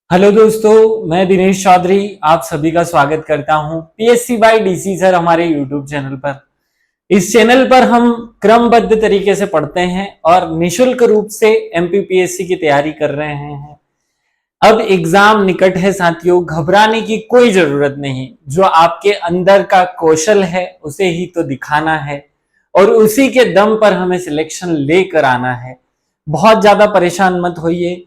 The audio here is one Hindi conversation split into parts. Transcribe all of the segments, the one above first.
हेलो दोस्तों, मैं दिनेश चौधरी आप सभी का स्वागत करता हूं पीएससी बाय डीसी सर हमारे यूट्यूब चैनल पर। इस चैनल पर हम क्रमबद्ध तरीके से पढ़ते हैं और निशुल्क रूप से एमपीपीएससी की तैयारी कर रहे हैं। अब एग्जाम निकट है साथियों, घबराने की कोई जरूरत नहीं। जो आपके अंदर का कौशल है उसे ही तो दिखाना है और उसी के दम पर हमें सिलेक्शन लेकर आना है। बहुत ज्यादा परेशान मत होइए।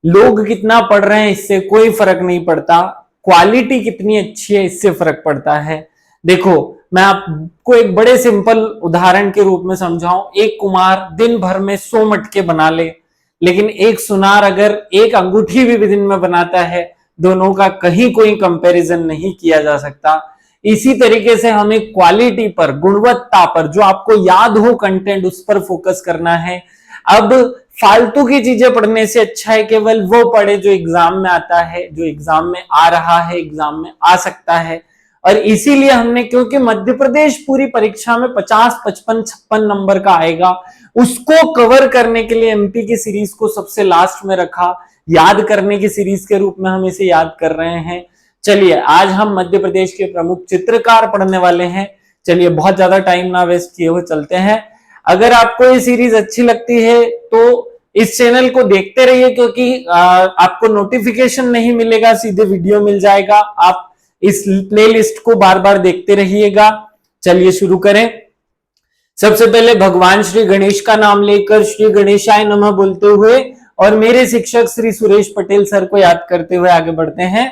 लोग कितना पढ़ रहे हैं इससे कोई फर्क नहीं पड़ता, क्वालिटी कितनी अच्छी है इससे फर्क पड़ता है। देखो, मैं आपको एक बड़े सिंपल उदाहरण के रूप में समझाऊं। एक कुम्हार दिन भर में 100 मटके बना ले, लेकिन एक सुनार अगर एक अंगूठी भी दिन में बनाता है, दोनों का कहीं कोई कंपैरिजन नहीं किया जा सकता। इसी तरीके से हमें क्वालिटी पर, गुणवत्ता पर, जो आपको याद हो कंटेंट, उस पर फोकस करना है। अब फालतू की चीजें पढ़ने से अच्छा है केवल वो पढ़े जो एग्जाम में आता है, जो एग्जाम में आ रहा है, एग्जाम में आ सकता है। और इसीलिए हमने, क्योंकि मध्य प्रदेश पूरी परीक्षा में 50, 55, 56 नंबर का आएगा, उसको कवर करने के लिए एमपी की सीरीज को सबसे लास्ट में रखा। याद करने की सीरीज के रूप में हम इसे याद कर रहे हैं। चलिए, आज हम मध्य प्रदेश के प्रमुख चित्रकार पढ़ने वाले हैं। चलिए, बहुत ज्यादा टाइम ना वेस्ट किए हुए चलते हैं। अगर आपको ये सीरीज अच्छी लगती है तो इस चैनल को देखते रहिए, क्योंकि आपको नोटिफिकेशन नहीं मिलेगा, सीधे वीडियो मिल जाएगा। आप इस प्लेलिस्ट को बार बार देखते रहिएगा। चलिए शुरू करें। सबसे पहले भगवान श्री गणेश का नाम लेकर श्री गणेशाय नमः बोलते हुए और मेरे शिक्षक श्री सुरेश पटेल सर को याद करते हुए आगे बढ़ते हैं।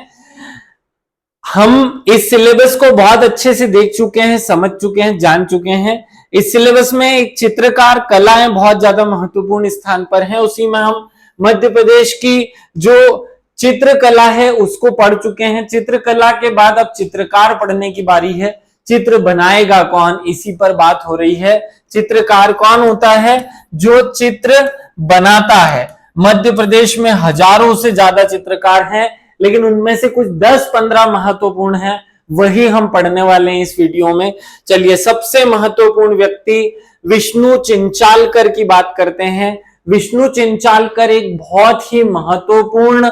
हम इस सिलेबस को बहुत अच्छे से देख चुके हैं, समझ चुके हैं, जान चुके हैं। इस सिलेबस में एक चित्रकार कलाएं बहुत ज्यादा महत्वपूर्ण स्थान पर हैं। उसी में हम मध्य प्रदेश की जो चित्रकला है उसको पढ़ चुके हैं। चित्रकला के बाद अब चित्रकार पढ़ने की बारी है। चित्र बनाएगा कौन, इसी पर बात हो रही है। चित्रकार कौन होता है? जो चित्र बनाता है। मध्य प्रदेश में हजारों से ज्यादा चित्रकार हैं, लेकिन उनमें से कुछ 10-15 महत्वपूर्ण हैं, वही हम पढ़ने वाले हैं इस वीडियो में। चलिए, सबसे महत्वपूर्ण व्यक्ति विष्णु चिंचालकर की बात करते हैं। विष्णु चिंचालकर एक बहुत ही महत्वपूर्ण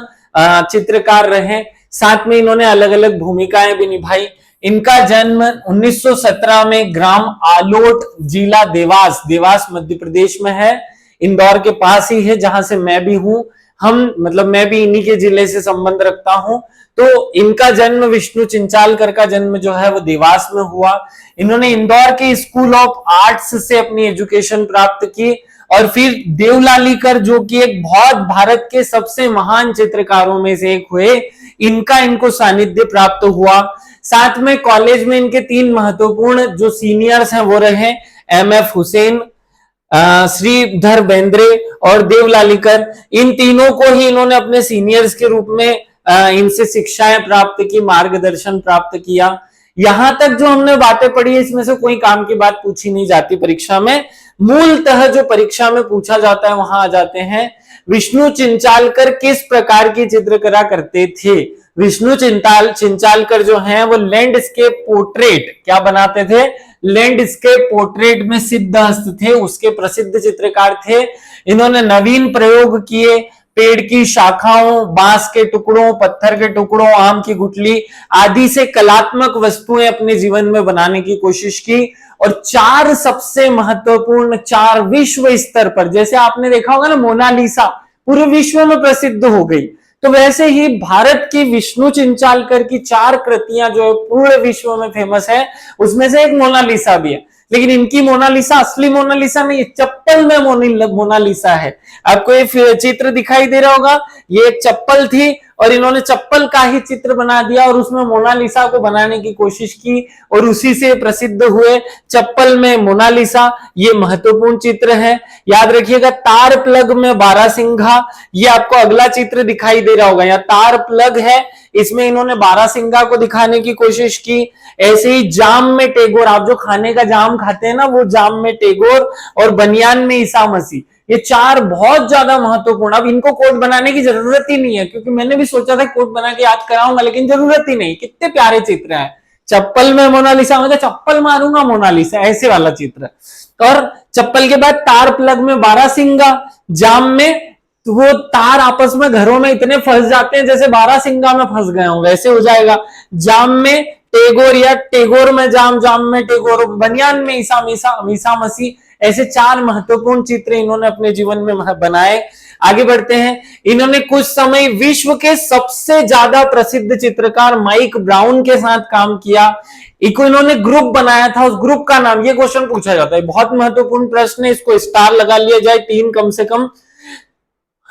चित्रकार रहे। साथ में इन्होंने अलग अलग भूमिकाएं भी निभाई। इनका जन्म 1917 में ग्राम आलोट, जिला देवास, देवास मध्य प्रदेश में है। इंदौर के पास ही है, जहां से मैं भी हूं। मैं भी इन्हीं के जिले से संबंध रखता हूं। तो इनका जन्म, विष्णु चिंचालकर का जन्म जो है वो देवास में हुआ। इन्होंने इंदौर के स्कूल ऑफ आर्ट्स से अपनी एजुकेशन प्राप्त की और फिर देवलालीकर, जो कि एक बहुत भारत के सबसे महान चित्रकारों में से एक हुए, इनको सानिध्य प्राप्त हुआ। साथ में कॉलेज में इनके 3 महत्वपूर्ण जो सीनियर्स हैं वो रहे एमएफ हुसैन, श्रीधर बेंद्रे और देवलालीकर। इन तीनों को ही इन्होंने अपने सीनियर्स के रूप में इनसे शिक्षाएं प्राप्त की, मार्गदर्शन प्राप्त किया। यहां तक जो हमने बातें पढ़ी है, इसमें से कोई काम की बात पूछी नहीं जाती परीक्षा में। मूलतः जो परीक्षा में पूछा जाता है वहां आ जाते हैं। विष्णु चिंचालकर किस प्रकार की चित्रकला करते थे? विष्णु चिंचालकर जो हैं वो लैंडस्केप पोर्ट्रेट क्या बनाते थे? लैंडस्केप पोर्ट्रेट में सिद्धहस्त थे, उसके प्रसिद्ध चित्रकार थे। इन्होंने नवीन प्रयोग किए। पेड़ की शाखाओं, बांस के टुकड़ों, पत्थर के टुकड़ों, आम की गुठली आदि से कलात्मक वस्तुएं अपने जीवन में बनाने की कोशिश की। और 4 सबसे महत्वपूर्ण, 4 विश्व स्तर पर, जैसे आपने देखा होगा ना मोनालिसा पूरे विश्व में प्रसिद्ध हो गई, तो वैसे ही भारत की विष्णु चिंचालकर की 4 कृतियां जो है पूरे विश्व में फेमस है। उसमें से एक मोनालिसा भी है, लेकिन इनकी मोनालिसा असली मोनालिसा नहीं, चप्पल में मोनालिसा है। आपको ये चित्र दिखाई दे रहा होगा, ये एक चप्पल थी और इन्होंने चप्पल का ही चित्र बना दिया और उसमें मोनालिसा को बनाने की कोशिश की और उसी से प्रसिद्ध हुए चप्पल में मोनालिसा। ये महत्वपूर्ण चित्र है, याद रखिएगा। तार प्लग में बारासिंघा, ये आपको अगला चित्र दिखाई दे रहा होगा, यहाँ तार प्लग है, इसमें इन्होंने बारासिंघा को दिखाने की कोशिश की। ऐसे ही जाम में टैगोर, आप जो खाने का जाम खाते हैं ना, वो जाम में टैगोर और बनियान में ईसा मसीह, ये 4 बहुत ज्यादा महत्वपूर्ण। अब इनको कोट बनाने की जरूरत ही नहीं है, क्योंकि मैंने भी सोचा था कोट बना के याद कराऊंगा, लेकिन जरूरत ही नहीं। कितने प्यारे चित्र हैं। चप्पल में मोनालिसा, मतलब चप्पल मारूंगा मोनालिसा, ऐसे वाला चित्र। और चप्पल के बाद तार प्लग में बारासिंगा, जाम में तो वो तार आपस में घरों में इतने फंस जाते हैं जैसे बारासिंगा में फंस गए हों, वैसे हो जाएगा। जाम में टेगोर या टेगोर में जाम, जाम में टेगोर, बनियान में ईसा मीसा मसीह, ऐसे 4 महत्वपूर्ण चित्र इन्होंने अपने जीवन में बनाए। आगे बढ़ते हैं। इन्होंने कुछ समय विश्व के सबसे ज्यादा प्रसिद्ध चित्रकार माइक ब्राउन के साथ काम किया। इन्होंने ग्रुप बनाया था, उस ग्रुप का नाम, ये क्वेश्चन पूछा जाता है, बहुत महत्वपूर्ण प्रश्न है, इसको स्टार लगा लिया जाए 3 कम से कम।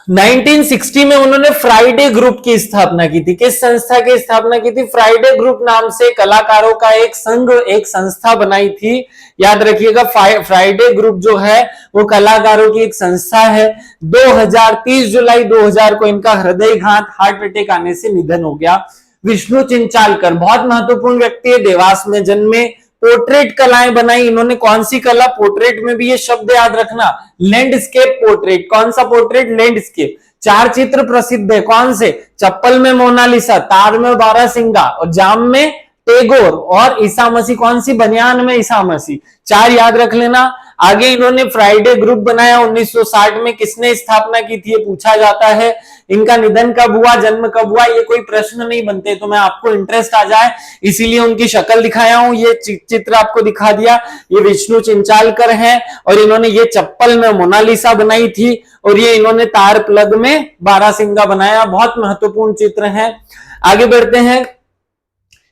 1960 में उन्होंने फ्राइडे ग्रुप की स्थापना की थी। किस संस्था की स्थापना की थी? फ्राइडे ग्रुप नाम से कलाकारों का एक संघ, एक संस्था बनाई थी। याद रखिएगा, फ्राइडे ग्रुप जो है वो कलाकारों की एक संस्था है। 30 जुलाई 2000 को इनका हृदयघात, हार्ट अटैक आने से निधन हो गया। विष्णु चिंचालकर बहुत महत्वपूर्ण व्यक्ति है, देवास में जन्मे, पोर्ट्रेट कलाएं बनाई इन्होंने। कौन सी कला? पोर्ट्रेट में भी ये शब्द याद रखना, लैंडस्केप पोर्ट्रेट। कौन सा पोर्ट्रेट? लैंडस्केप। 4 चित्र प्रसिद्ध है, कौन से? चप्पल में मोनालिसा, तार में बारासिंगा, और जाम में टेगोर, और ईसा मसीह कौन सी? बनियान में ईसा मसीह। 4 याद रख लेना। आगे इन्होंने फ्राइडे ग्रुप बनाया 1960 में। किसने स्थापना की थी ये पूछा जाता है। इनका निधन कब हुआ, जन्म कब हुआ, ये कोई प्रश्न नहीं बनते, तो मैं आपको इंटरेस्ट आ जाए इसीलिए उनकी शक्ल दिखाया हूं। ये चित्र आपको दिखा दिया। ये विष्णु चिंचालकर हैं और इन्होंने ये चप्पल में मोनालिसा बनाई थी, और ये इन्होंने तार प्लग में बारासिंगा बनाया। बहुत महत्वपूर्ण चित्र है। आगे बढ़ते हैं।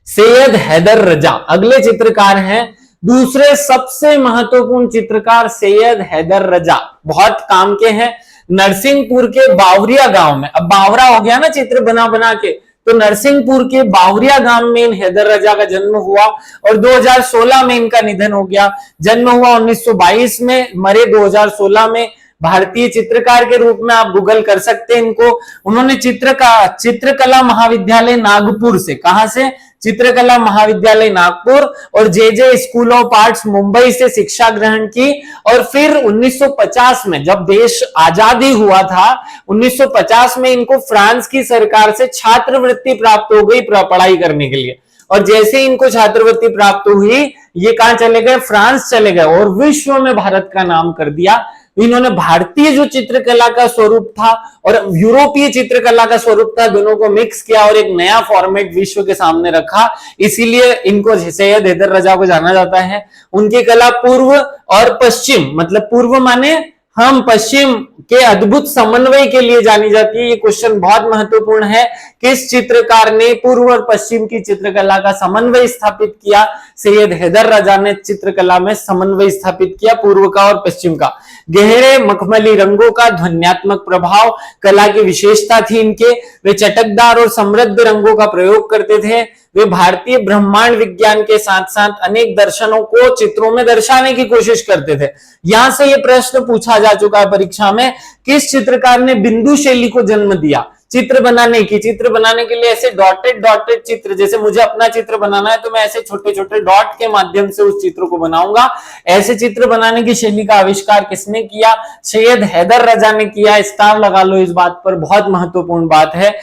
सैयद हैदर रजा अगले चित्रकार हैं। दूसरे सबसे महत्वपूर्ण चित्रकार सैयद हैदर रजा, बहुत काम के हैं। नरसिंहपुर के बावरिया गांव में, अब बावरा हो गया ना चित्र बना बना के, तो नरसिंहपुर के बावरिया गांव में इन हैदर रजा का जन्म हुआ और 2016 में इनका निधन हो गया। जन्म हुआ 1922 में, मरे 2016 में। भारतीय चित्रकार के रूप में आप गूगल कर सकते हैं इनको। उन्होंने चित्रकला महाविद्यालय नागपुर से, कहां से? चित्रकला महाविद्यालय नागपुर और जे स्कूल ऑफ आर्ट्स मुंबई से शिक्षा ग्रहण की। और फिर 1950 में जब देश आजादी हुआ था, 1950 में इनको फ्रांस की सरकार से छात्रवृत्ति प्राप्त हो गई पढ़ाई करने के लिए। और जैसे ही इनको छात्रवृत्ति प्राप्त हुई, ये कहां चले गए? फ्रांस चले गए और विश्व में भारत का नाम कर दिया। इन्होंने भारतीय जो चित्रकला का स्वरूप था और यूरोपीय चित्रकला का स्वरूप था, दोनों को मिक्स किया और एक नया फॉर्मेट विश्व के सामने रखा। इसीलिए इनको सैयद हैदर रजा को जाना जाता है। उनकी कला पूर्व और पश्चिम, मतलब पूर्व माने हम, पश्चिम के अद्भुत समन्वय के लिए जानी जाती है। ये क्वेश्चन बहुत महत्वपूर्ण है। किस चित्रकार ने पूर्व और पश्चिम की चित्रकला का समन्वय स्थापित किया? सैयद हैदर रजा ने चित्रकला में समन्वय स्थापित किया, पूर्व का और पश्चिम का। गहरे मखमली रंगों का ध्वन्यात्मक प्रभाव कला की विशेषता थी इनके। वे चटकदार और समृद्ध रंगों का प्रयोग करते थे। वे भारतीय ब्रह्मांड विज्ञान के साथ साथ अनेक दर्शनों को चित्रों में दर्शाने की कोशिश करते थे। यहां से यह प्रश्न पूछा जा चुका है परीक्षा में, किस चित्रकार ने बिंदु शैली को जन्म दिया चित्र बनाने की? चित्र बनाने के लिए ऐसे डॉटेड चित्र, जैसे मुझे अपना चित्र बनाना है तो मैं ऐसे छोटे छोटे डॉट के माध्यम से उस चित्र को बनाऊंगा। ऐसे चित्र बनाने की शैली का आविष्कार किसने किया? सैयद हैदर रजा ने किया। स्टार लगा लो इस बात पर, बहुत महत्वपूर्ण बात है।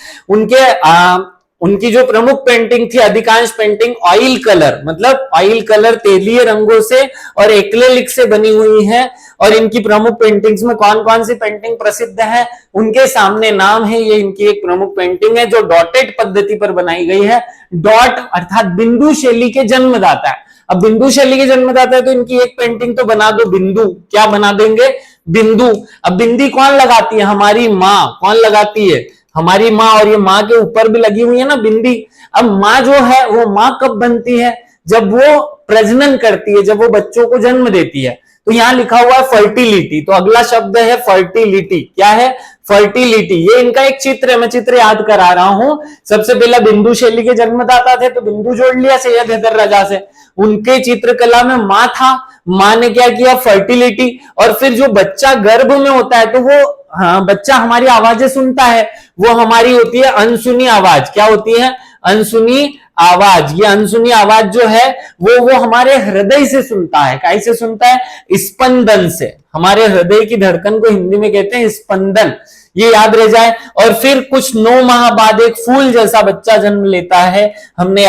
उनकी जो प्रमुख पेंटिंग थी, अधिकांश पेंटिंग ऑयल कलर, मतलब ऑयल कलर तेलीय रंगों से और एक्रेलिक से बनी हुई है। और इनकी प्रमुख पेंटिंग्स में कौन कौन सी पेंटिंग प्रसिद्ध है? उनके सामने नाम है, ये इनकी एक प्रमुख पेंटिंग है जो डॉटेड पद्धति पर बनाई गई है। डॉट अर्थात बिंदु शैली के जन्मदाता है। अब बिंदु शैली के जन्मदाता है तो इनकी एक पेंटिंग तो बना दो बिंदु। क्या बना देंगे? बिंदु। अब बिंदी कौन लगाती है? हमारी माँ। कौन लगाती है? हमारी माँ। और ये माँ के ऊपर भी लगी हुई है ना बिंदी। अब माँ जो है वो माँ कब बनती है? जब वो प्रजनन करती है, जब वो बच्चों को जन्म देती है। तो यहां लिखा हुआ है फर्टिलिटी, तो अगला शब्द है फर्टिलिटी। क्या है? फर्टिलिटी। ये इनका एक चित्र है, मैं चित्र याद करा रहा हूं। सबसे पहला बिंदु शैली के जन्मदाता थे तो बिंदु जोड़ लिया सैयद हैदर रजा से। उनके चित्रकला में माँ था, माँ ने क्या किया? फर्टिलिटी। और फिर जो बच्चा गर्भ में होता है तो वो, हाँ, बच्चा हमारी आवाजें सुनता है, वो हमारी होती है अनसुनी आवाज। क्या होती है? अनसुनी आवाज। ये अनसुनी आवाज जो है वो हमारे हृदय से सुनता है। कैसे सुनता है? स्पंदन से। हमारे हृदय की धड़कन को हिंदी में कहते हैं स्पंदन, ये याद रह जाए। और फिर कुछ 9 माह बाद एक फूल जैसा बच्चा जन्म लेता है, हमने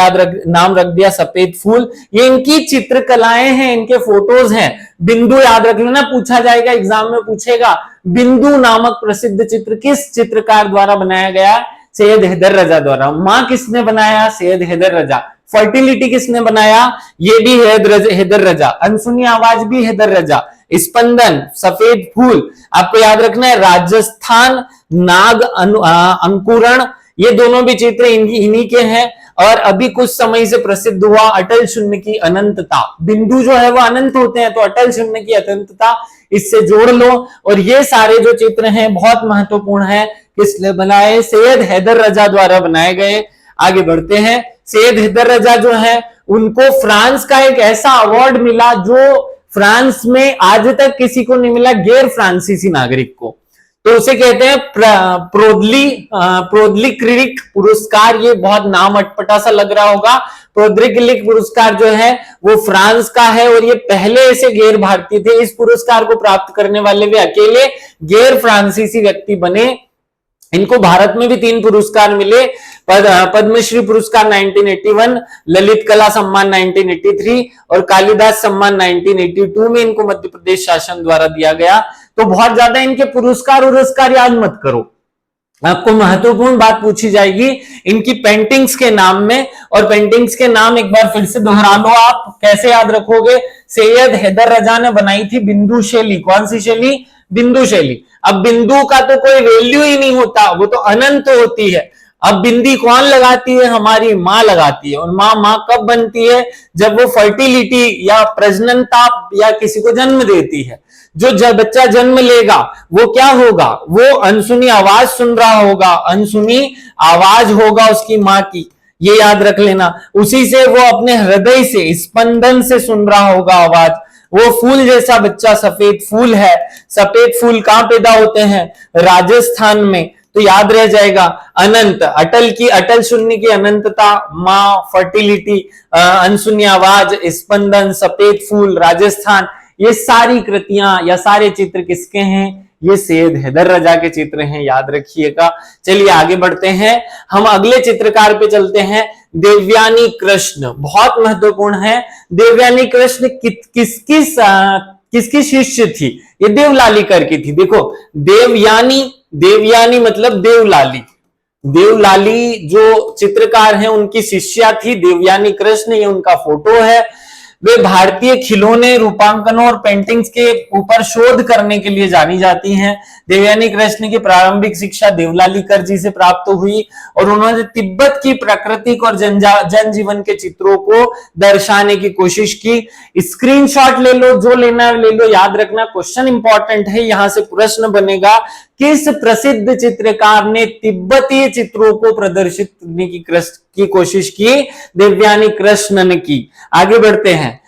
नाम रख दिया सफेद फूल। ये इनकी चित्रकलाएं हैं, इनके फोटोज हैं। बिंदु याद रख लेना, पूछा जाएगा एग्जाम में, पूछेगा बिंदु नामक प्रसिद्ध चित्र किस चित्रकार द्वारा बनाया गया? सैयद हैदर रजा द्वारा। मां किसने बनाया? सैयद हैदर रजा। फर्टिलिटी किसने बनाया? ये भी हैदर रजा। अनसुनी आवाज भी हैदर रजा। स्पंदन, सफेद फूल आपको याद रखना है। राजस्थान नाग अंकुरण, ये दोनों भी चित्र इन्हीं के हैं। और अभी कुछ समय से प्रसिद्ध हुआ अटल शून्य की अनंतता। बिंदु जो है वो अनंत होते हैं, तो अटल शून्य की अनंतता इससे जोड़ लो। और ये सारे जो चित्र हैं बहुत महत्वपूर्ण है, किसने बनाए? सैयद हैदर रजा द्वारा बनाए गए। आगे बढ़ते हैं। सैयद हैदर रजा जो है उनको फ्रांस का एक ऐसा अवार्ड मिला जो फ्रांस में आज तक किसी को नहीं मिला, गैर फ्रांसीसी नागरिक को। तो उसे कहते हैं प्रोद्लिक्रिक पुरस्कार। ये बहुत नाम अटपटा सा लग रहा होगा। प्रोद्लिक्रिक पुरस्कार जो है वो फ्रांस का है और ये पहले ऐसे गैर भारतीय थे। इस पुरस्कार को प्राप्त करने वाले वे अकेले गैर फ्रांसीसी व्यक्ति बने। इनको भारत में भी 3 पुरस्कार मिले, पद्मश्री पुरस्कार 1981, ललित कला सम्मान 1983 और कालिदास सम्मान 1982 में इनको मध्य प्रदेश शासन द्वारा दिया गया। तो बहुत ज्यादा इनके पुरस्कार याद मत करो, आपको महत्वपूर्ण बात पूछी जाएगी इनकी पेंटिंग्स के नाम में। और पेंटिंग्स के नाम एक बार फिर से दोहरा लो आप, कैसे याद रखोगे? सैयद हैदर रजा ने बनाई थी बिंदु शैली। कौन सी शैली? बिंदु शैली। अब बिंदु का तो कोई वैल्यू ही नहीं होता, वो तो अनंत होती है। अब बिंदी कौन लगाती है? हमारी माँ लगाती है। और माँ कब बनती है? जब वो फर्टिलिटी या प्रजननता या किसी को जन्म देती है। जो जब बच्चा जन्म लेगा वो क्या होगा? वो अनसुनी आवाज सुन रहा होगा, अनसुनी आवाज होगा उसकी माँ की, ये याद रख लेना। उसी से वो अपने हृदय से, स्पंदन से सुन रहा होगा आवाज। वो फूल जैसा बच्चा सफेद फूल है। सफेद फूल कहां पैदा होते हैं? राजस्थान में। तो याद रह जाएगा अनंत, अटल शून्य की अनंतता, मां, फर्टिलिटी, अनसुनी आवाज, स्पंदन, सफेद फूल, राजस्थान, ये सारी कृतियां या सारे चित्र किसके हैं? ये सैयद हैदर रजा के चित्र हैं, याद रखिएगा। चलिए आगे बढ़ते हैं, हम अगले चित्रकार पे चलते हैं। देवयानी कृष्ण बहुत महत्वपूर्ण है। देवयानी कृष्ण किसकी शिष्य थी? ये देवलालीकर की थी। देखो देवयानी मतलब देवलाली। देवलाली जो चित्रकार हैं उनकी शिष्या थी देवयानी कृष्ण। ये उनका फोटो है। वे भारतीय खिलौने, रूपांकनों और पेंटिंग्स के ऊपर शोध करने के लिए जानी जाती हैं। देवयानी कृष्ण की प्रारंभिक शिक्षा देवलालीकर जी से प्राप्त हुई और उन्होंने तिब्बत की प्राकृतिक और जनजीवन के चित्रों को दर्शाने की कोशिश की। स्क्रीनशॉट ले लो, जो लेना है ले लो, याद रखना क्वेश्चन इंपॉर्टेंट है, यहां से प्रश्न बनेगा। किस प्रसिद्ध चित्रकार ने तिब्बतीय चित्रों को प्रदर्शित करने की कोशिश की? देवयानी कृष्ण ने की। आगे बढ़ते हैं।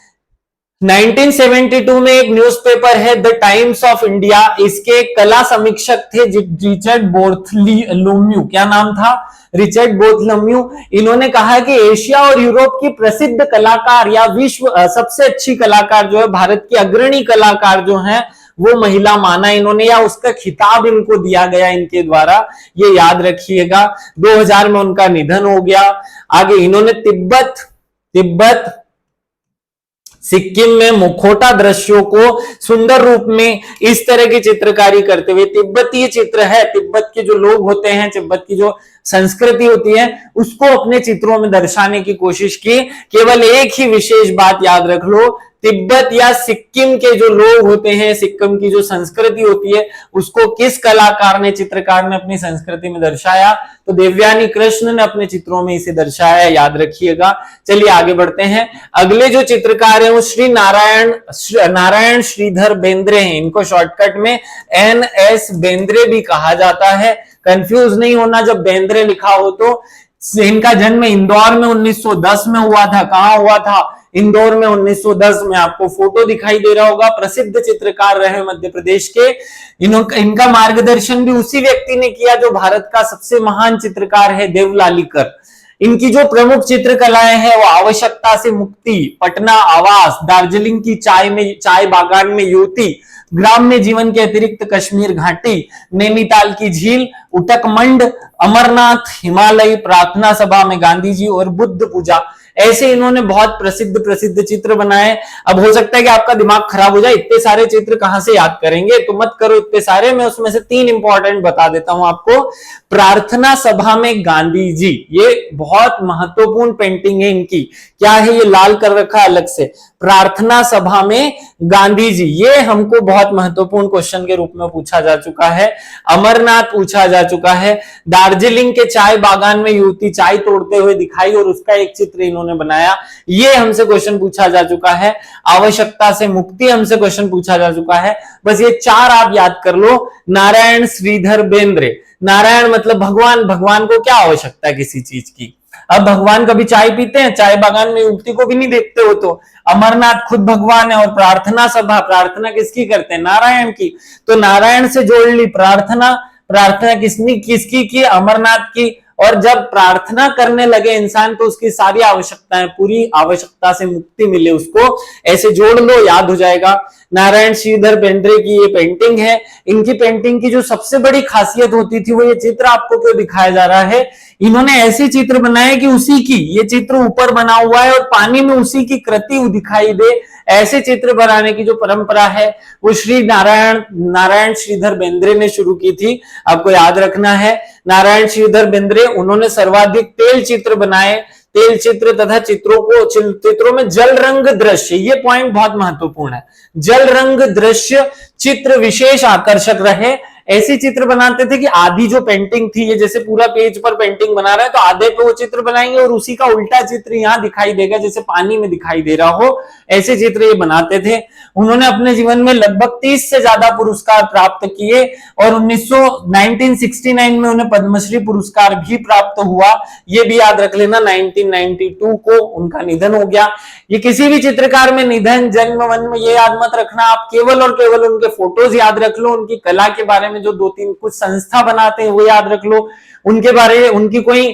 1972 में एक न्यूज़पेपर है द टाइम्स ऑफ इंडिया, इसके कला समीक्षक थे रिचर्ड बोर्थलोम्यू। क्या नाम था? रिचर्ड बोर्थलोम्यू। इन्होंने कहा कि एशिया और यूरोप की प्रसिद्ध कलाकार या विश्व सबसे अच्छी कलाकार जो है, भारत की अग्रणी कलाकार जो है वो महिला माना इन्होंने, या उसका खिताब इनको दिया गया इनके द्वारा, ये याद रखिएगा। 2000 में उनका निधन हो गया। आगे इन्होंने तिब्बत सिक्किम में मुखौटा दृश्यों को सुंदर रूप में इस तरह की चित्रकारी करते हुए, तिब्बतीय चित्र है, तिब्बत के जो लोग होते हैं, तिब्बत की जो संस्कृति होती है उसको अपने चित्रों में दर्शाने की कोशिश की। केवल एक ही विशेष बात याद रख लो, तिब्बत या सिक्किम के जो लोग होते हैं, सिक्किम की जो संस्कृति होती है, उसको किस कलाकार ने, चित्रकार ने अपनी संस्कृति में दर्शाया? तो देवयानी कृष्ण ने अपने चित्रों में इसे दर्शाया, याद रखिएगा। चलिए आगे बढ़ते हैं। अगले जो चित्रकार हैं वो श्री नारायण श्रीधर बेंद्रे हैं। इनको शॉर्टकट में NS बेंद्रे भी कहा जाता है, कंफ्यूज नहीं होना जब बेंद्रे लिखा हो तो। इनका जन्म इंदौर में 1910 में हुआ था। कहां हुआ था? इंदौर में 1910 में। आपको फोटो दिखाई दे रहा होगा। प्रसिद्ध चित्रकार रहे मध्य प्रदेश के। इनका मार्गदर्शन भी उसी व्यक्ति ने किया जो भारत का सबसे महान चित्रकार है, देवलालीकर। इनकी जो प्रमुख चित्रकलाएं हैं वो आवश्यकता से मुक्ति, पटना आवास, दार्जिलिंग की चाय बागान में युवती, ग्राम्य जीवन के अतिरिक्त कश्मीर घाटी, नैनीताल की झील, उटकमंड, अमरनाथ, हिमालय, प्रार्थना सभा में गांधी जी और बुद्ध पूजा, ऐसे इन्होंने बहुत प्रसिद्ध प्रसिद्ध चित्र बनाए। अब हो सकता है कि आपका दिमाग खराब हो जाए, इतने सारे चित्र कहां से याद करेंगे, तो मत करो इतने सारे, मैं उसमें से 3 इंपॉर्टेंट बता देता हूं आपको। प्रार्थना सभा में गांधी जी, ये बहुत महत्वपूर्ण पेंटिंग है इनकी। क्या है, ये लाल कर रखा अलग से, प्रार्थना सभा में गांधी जी, ये हमको बहुत महत्वपूर्ण क्वेश्चन के रूप में पूछा जा चुका है। अमरनाथ पूछा जा चुका है। दार्जिलिंग के चाय बागान में युवती चाय तोड़ते हुए दिखाई और उसका एक चित्र इन्होंने बनाया, ये हमसे क्वेश्चन पूछा जा चुका है। आवश्यकता से मुक्ति हमसे क्वेश्चन पूछा जा चुका है। बस ये 4 आप याद कर लो। नारायण श्रीधर बेंद्रे, नारायण मतलब भगवान, भगवान को क्या आवश्यकता है किसी चीज की। अब भगवान कभी चाय पीते हैं, चाय बागान में युवती को भी नहीं देखते हो तो। अमरनाथ खुद भगवान है। और प्रार्थना सभा, प्रार्थना किसकी करते हैं, नारायण की, तो नारायण से जोड़ ली प्रार्थना। प्रार्थना किसकी की, अमरनाथ की। और जब प्रार्थना करने लगे इंसान तो उसकी सारी आवश्यकताएं, पूरी आवश्यकता से मुक्ति मिले उसको, ऐसे जोड़ लो, याद हो जाएगा। नारायण श्रीधर बेंद्रे की ये पेंटिंग है। इनकी पेंटिंग की जो सबसे बड़ी खासियत होती थी वो ये चित्र आपको क्यों दिखाया जा रहा है, इन्होंने ऐसे चित्र बनाए कि उसी की, ये चित्र ऊपर बना हुआ है और पानी में उसी की कृति दिखाई दे, ऐसे चित्र बनाने की जो परंपरा है वो श्री नारायण श्रीधर बेंद्रे ने शुरू की थी। आपको याद रखना है, नारायण श्रीधर बेंद्रे, उन्होंने सर्वाधिक तेल चित्र बनाए। तेल चित्र तथा चित्रों में जल रंग दृश्य, ये पॉइंट बहुत महत्वपूर्ण है, जल रंग दृश्य चित्र विशेष आकर्षक रहे। ऐसी चित्र बनाते थे कि आधी जो पेंटिंग थी, ये जैसे पूरा पेज पर पेंटिंग बना रहा है तो आधे पे वो चित्र बनाएंगे और उसी का उल्टा चित्र यहाँ दिखाई देगा, जैसे पानी में दिखाई दे रहा हो, ऐसे चित्र ये बनाते थे। उन्होंने अपने जीवन में लगभग 30 से ज्यादा पुरस्कार प्राप्त किए और 1969 में उन्हें पद्मश्री पुरस्कार भी प्राप्त हुआ। ये भी याद रख लेना, 1992 को उनका निधन हो गया। ये किसी भी चित्रकार में निधन, जन्म, वन्म ये याद मत रखना, आप केवल और केवल उनके फोटोज याद रख लो, उनकी कला के बारे में जो 2-3 कुछ संस्था बनाते हैं वो याद रख लो, उनके बारे में उनकी कोई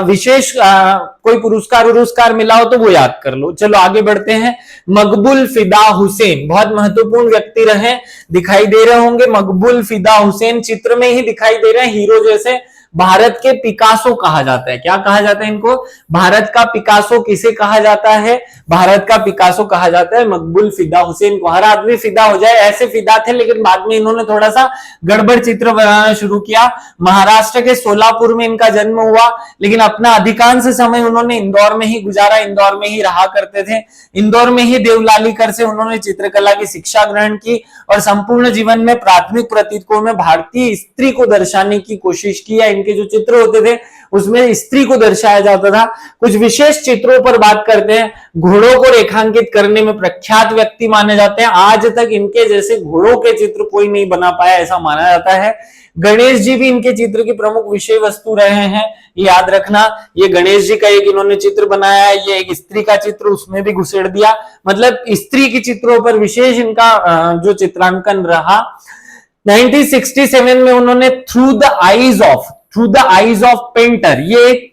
विशेष कोई पुरस्कार मिला हो तो वो याद कर लो। चलो आगे बढ़ते हैं। मकबूल फिदा हुसैन, बहुत महत्वपूर्ण व्यक्ति रहे, दिखाई दे रहे होंगे। मकबूल फिदा हुसैन चित्र में ही दिखाई दे रहे हैं, हीरो जैसे। भारत के पिकासो कहा जाता है, क्या कहा जाता है इनको, भारत का पिकासो किसे कहा जाता है, भारत का पिकासो कहा जाता है मकबूल फिदा हुसैन को। हर आदमी फिदा हो जाए ऐसे फिदा थे, लेकिन बाद में इन्होंने थोड़ा सा गड़बड़ चित्र बनाना शुरू किया। महाराष्ट्र के सोलापुर में इनका जन्म हुआ, लेकिन अपना अधिकांश समय उन्होंने इंदौर में ही गुजारा, इंदौर में ही रहा करते थे। इंदौर में ही देवलालीकर से उन्होंने चित्रकला की शिक्षा ग्रहण की और संपूर्ण जीवन में प्राथमिक प्रतीकों में भारतीय स्त्री को दर्शाने की कोशिश की। इनके जो चित्र होते थे उसमें स्त्री को दर्शाया जाता था। कुछ विशेष चित्रों पर बात करते हैं। घोड़ों को रेखांकित करने में प्रख्यात व्यक्ति माने जाते हैं, आज तक इनके जैसे घोड़ों के चित्र कोई नहीं बना पाया ऐसा माना जाता है। गणेश जी भी इनके चित्र की प्रमुख विषय वस्तु रहे हैं, याद रखना। ये गणेश जी का एक इन्होंने चित्र बनाया है, ये एक स्त्री का चित्र उसमें भी घुसेड़ दिया, मतलब स्त्री के चित्रों पर विशेष इनका जो चित्रांकन रहा। 1967 में उन्होंने through the Eyes of painter, ये एक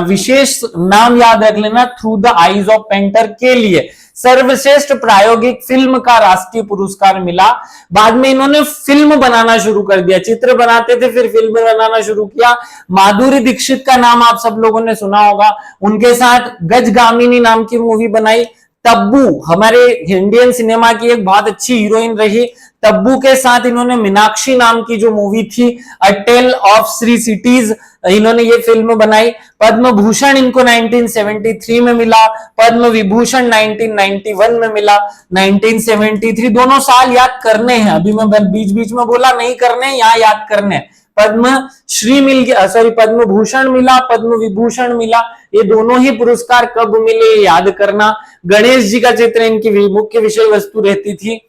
विशेष नाम याद रख लेना, through the Eyes of painter के लिए सर्वश्रेष्ठ प्रायोगिक फिल्म का राष्ट्रीय पुरस्कार मिला। बाद में इन्होंने फिल्म बनाना शुरू कर दिया, चित्र बनाते थे फिर फिल्म बनाना शुरू किया। माधुरी दीक्षित का नाम आप सब लोगों ने सुना होगा, उनके साथ गजगामिनी नाम की मूवी बनाई। तब्बू हमारे इंडियन सिनेमा की एक बहुत अच्छी हीरोइन रही, तब्बू के साथ इन्होंने मीनाक्षी नाम की जो मूवी थी अ टेल ऑफ 3 सिटीज, इन्होंने ये फिल्म बनाई। पद्म भूषण इनको 1973 में मिला, पद्म विभूषण 1991 में मिला। 1973 दोनों साल याद करने हैं, अभी मैं बीच बीच में बोला नहीं करने, यहाँ याद करने। पद्म श्री मिल गया, सॉरी पद्म भूषण मिला, पद्म विभूषण मिला, ये दोनों ही पुरस्कार कब मिले याद करना। गणेश जी का चित्र इनकी मुख्य विषय वस्तु रहती थी।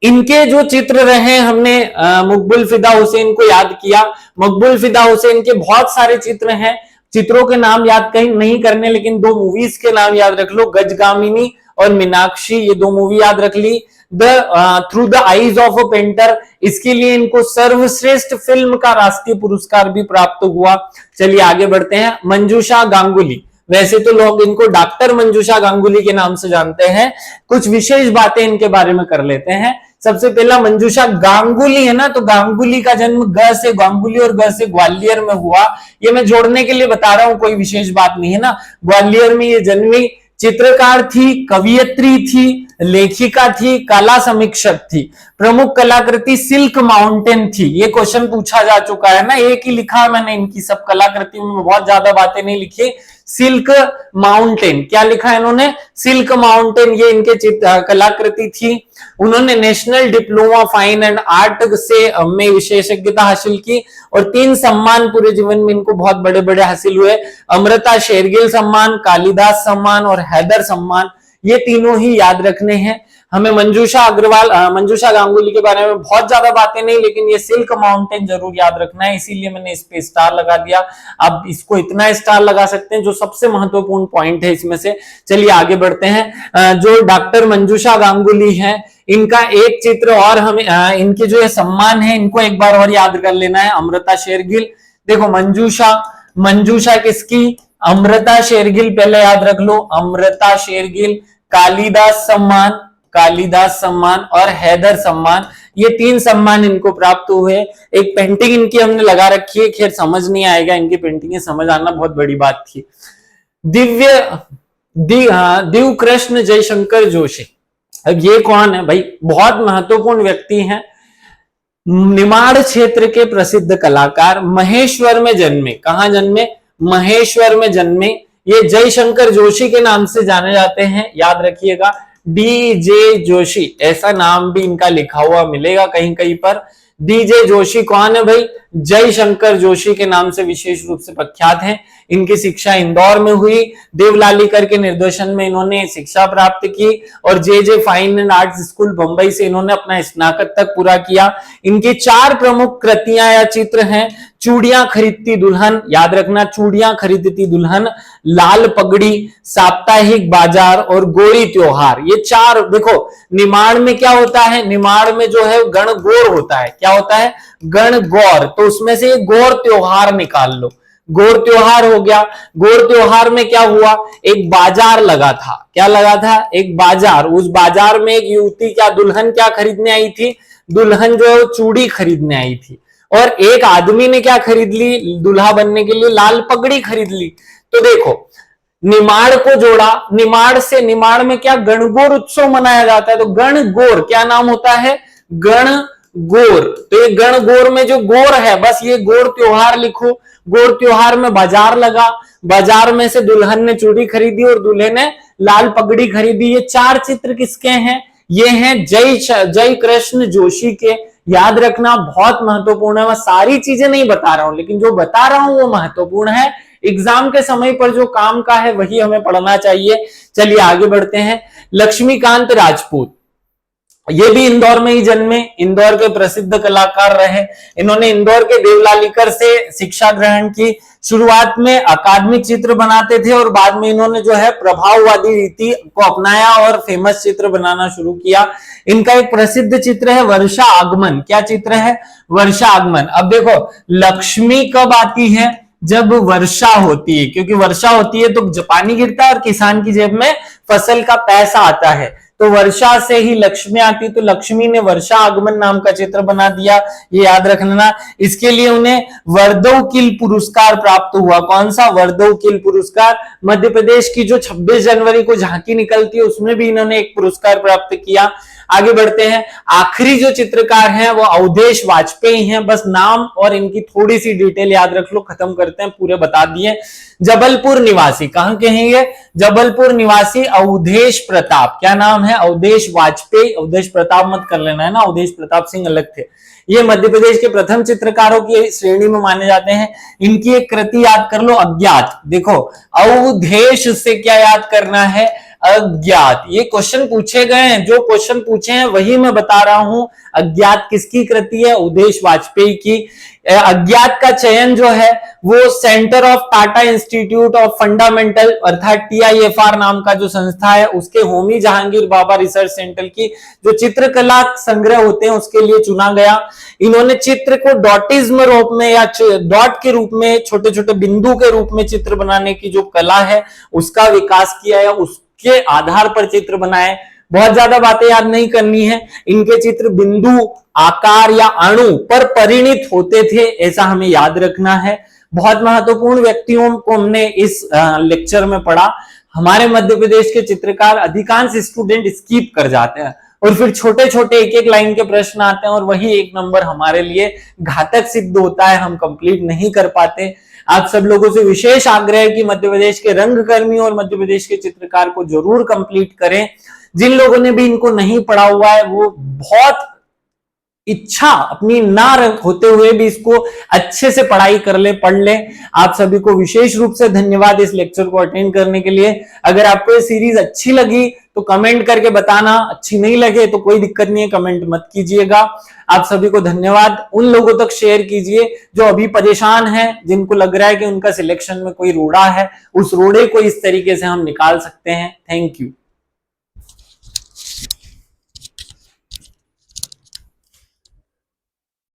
इनके जो चित्र रहे, हमने मकबूल फिदा हुसैन को याद किया। मकबूल फिदा हुसैन के बहुत सारे चित्र हैं, चित्रों के नाम याद कहीं नहीं करने, लेकिन 2 मूवीज के नाम याद रख लो, गजगामिनी और मीनाक्षी, ये 2 मूवी याद रख ली। Through the Eyes of a Painter, इसके लिए इनको सर्वश्रेष्ठ फिल्म का राष्ट्रीय पुरस्कार भी प्राप्त हुआ। चलिए आगे बढ़ते हैं। मंजूषा गांगुली, वैसे तो लोग इनको डॉक्टर मंजूषा गांगुली के नाम से जानते हैं, कुछ विशेष बातें इनके बारे में कर लेते हैं। सबसे पहला मंजूषा गांगुली है ना, तो गांगुली का जन्म ग से गांगुली और ग से ग्वालियर में हुआ। ये मैं जोड़ने के लिए बता रहा हूं, कोई विशेष बात नहीं है ना। ग्वालियर में ये जन्मी, चित्रकार थी, कवियत्री थी, लेखिका थी, कला समीक्षक थी। प्रमुख कलाकृति सिल्क माउंटेन थी। ये क्वेश्चन पूछा जा चुका है ना, एक ही लिखा मैंने इनकी सब कलाकृतियों में, बहुत ज्यादा बातें नहीं लिखी। सिल्क माउंटेन, क्या लिखा है इन्होंने? सिल्क माउंटेन, ये इनके कलाकृति थी। उन्होंने national diploma fine and art से में विशेषज्ञता हासिल की और 3 सम्मान पूरे जीवन में इनको बहुत बड़े बड़े हासिल हुए। अमृता शेरगिल सम्मान, कालिदास सम्मान और हैदर सम्मान, ये तीनों ही याद रखने हैं हमें। मंजूषा अग्रवाल, मंजूषा गांगुली के बारे में बहुत ज्यादा बातें नहीं, लेकिन ये सिल्क माउंटेन जरूर याद रखना है, इसीलिए मैंने इस पे स्टार लगा दिया। अब इसको इतना स्टार लगा सकते हैं जो सबसे महत्वपूर्ण पॉइंट है इसमें से। चलिए आगे बढ़ते हैं। जो डॉक्टर मंजूषा गांगुली है, इनका एक चित्र और हमें, इनके जो ये सम्मान है इनको एक बार और याद कर लेना है। अमृता शेरगिल, देखो मंजूषा किसकी? अमृता शेरगिल, पहले याद रख लो, अमृता शेरगिल। कालिदास सम्मान और हैदर सम्मान, ये 3 सम्मान इनको प्राप्त हुए। एक पेंटिंग इनकी हमने लगा रखी है, खैर समझ नहीं आएगा, इनकी पेंटिंग समझ आना बहुत बड़ी बात थी। दिव कृष्ण जयशंकर जोशी, अब ये कौन है भाई? बहुत महत्वपूर्ण व्यक्ति हैं। निमाड़ क्षेत्र के प्रसिद्ध कलाकार, महेश्वर में जन्मे। कहां जन्मे? महेश्वर में जन्मे। ये जयशंकर जोशी के नाम से जाने जाते हैं, याद रखिएगा, डीजे जोशी, ऐसा नाम भी इनका लिखा हुआ मिलेगा कहीं कहीं पर। डीजे जोशी कौन है भाई? जयशंकर जोशी के नाम से विशेष रूप से प्रख्यात हैं। इनकी शिक्षा इंदौर में हुई। देवलालीकर के निर्देशन में इन्होंने शिक्षा प्राप्त की और J fine and arts school Bombay से इन्होंने अपना स्नातक तक पूरा किया। इनकी 4 प्रमुख कृतियां या चित्र हैं। चूड़ियां खरीदती दुल्हन, याद रखना, चूड़ियां खरीदती दुल्हन, लाल पगड़ी, साप्ताहिक बाजार और गोरी त्योहार, ये 4। देखो निमाड़ में क्या होता है? निमाड़ में जो है गणगौर होता है। क्या होता है? गणगौर, तो उसमें से गौर त्योहार निकाल लो। गौर त्योहार हो गया। गौर त्योहार में क्या हुआ? एक बाजार लगा था। क्या लगा था? एक बाजार। उस बाजार में एक युवती, क्या दुल्हन क्या खरीदने आई थी? दुल्हन जो है चूड़ी खरीदने आई थी। और एक आदमी ने क्या खरीद ली दूल्हा बनने के लिए? लाल पगड़ी खरीद ली। तो देखो निमाड़ को जोड़ा, निमाड़ में क्या गणगौर उत्सव मनाया जाता है, तो गणगौर क्या नाम होता है? गणगौर। तो ये गणगौर में जो गौर है, बस ये गौर त्योहार लिखो। गौर त्योहार में बाजार लगा, बाजार में से दुल्हन ने चूड़ी खरीदी और दूल्हे ने लाल पगड़ी खरीदी। ये 4 चित्र किसके हैं? ये हैं जय कृष्ण जोशी के। याद रखना, बहुत महत्वपूर्ण है। मैं सारी चीजें नहीं बता रहा हूं, लेकिन जो बता रहा हूं वो महत्वपूर्ण है। एग्जाम के समय पर जो काम का है वही हमें पढ़ना चाहिए। चलिए आगे बढ़ते हैं। लक्ष्मीकांत राजपूत, ये भी इंदौर में ही जन्मे, इंदौर के प्रसिद्ध कलाकार रहे। इन्होंने इंदौर के देवलालीकर से शिक्षा ग्रहण की। शुरुआत में अकादमिक चित्र बनाते थे और बाद में इन्होंने जो है प्रभाववादी रीति को अपनाया और फेमस चित्र बनाना शुरू किया। इनका एक प्रसिद्ध चित्र है वर्षा आगमन। क्या चित्र है? वर्षा आगमन। अब देखो लक्ष्मी कब आती है? जब वर्षा होती है, क्योंकि वर्षा होती है तो पानी गिरता है और किसान की जेब में फसल का पैसा आता है। तो वर्षा से ही लक्ष्मी आती, तो लक्ष्मी ने वर्षा आगमन नाम का चित्र बना दिया, ये याद रखना। इसके लिए उन्हें वर्दौकिल पुरस्कार प्राप्त हुआ। कौन सा? वर्दौकिल पुरस्कार। मध्य प्रदेश की जो 26 जनवरी को झांकी निकलती है उसमें भी इन्होंने एक पुरस्कार प्राप्त किया। आगे बढ़ते हैं। आखिरी जो चित्रकार हैं वो अवधेश वाजपेयी हैं। बस नाम और इनकी थोड़ी सी डिटेल याद रख लो, खत्म करते हैं, पूरे बता दिए। जबलपुर निवासी, कहां के हैं ये? जबलपुर निवासी अवधेश प्रताप। क्या नाम है? अवधेश वाजपेयी। अवधेश प्रताप मत कर लेना है ना, अवधेश प्रताप सिंह अलग थे। ये मध्य प्रदेश के प्रथम चित्रकारों की श्रेणी में माने जाते हैं। इनकी एक कृति याद कर लो, अज्ञात। देखो अवधेश से क्या याद करना है? अज्ञात। ये क्वेश्चन पूछे गए हैं, जो क्वेश्चन पूछे हैं वही मैं बता रहा हूं। अज्ञात किसकी कृति है? अवधेश वाजपेयी की। अज्ञात का चयन जो है वो centre of Tata institute of fundamental अर्थात TIFR नाम का जो संस्था है उसके होमी जहांगीर बाबा रिसर्च सेंटर की जो चित्रकला संग्रह होते हैं उसके लिए चुना गया। इन्होंने चित्र को डॉटिज्म रूप में या डॉट के रूप में, छोटे छोटे बिंदु के रूप में चित्र बनाने की जो कला है उसका विकास किया है, उसके आधार पर चित्र बनाए। बहुत ज्यादा बातें याद नहीं करनी है। इनके चित्र बिंदु, आकार या अणु पर परिणित होते थे, ऐसा हमें याद रखना है। बहुत महत्वपूर्ण व्यक्तियों को हमने इस लेक्चर में पढ़ा। हमारे मध्य प्रदेश के चित्रकार अधिकांश स्टूडेंट स्किप कर जाते हैं और फिर छोटे छोटे एक एक लाइन के प्रश्न आते हैं और वही 1 नंबर हमारे लिए घातक सिद्ध होता है, हम कंप्लीट नहीं कर पाते। आप सब लोगों से विशेष आग्रह है कि मध्य प्रदेश के रंगकर्मी और मध्य प्रदेश के चित्रकार को जरूर कंप्लीट करें। जिन लोगों ने भी इनको नहीं पढ़ा हुआ है वो बहुत इच्छा अपनी ना होते हुए भी इसको अच्छे से पढ़ाई कर ले, पढ़ ले। आप सभी को विशेष रूप से धन्यवाद इस लेक्चर को अटेंड करने के लिए। अगर आपको ये सीरीज अच्छी लगी तो कमेंट करके बताना, अच्छी नहीं लगे तो कोई दिक्कत नहीं है, कमेंट मत कीजिएगा। आप सभी को धन्यवाद। उन लोगों तक शेयर कीजिए जो अभी परेशान हैं, जिनको लग रहा है कि उनका सिलेक्शन में कोई रोड़ा है, उस रोड़े को इस तरीके से हम निकाल सकते हैं। Thank you.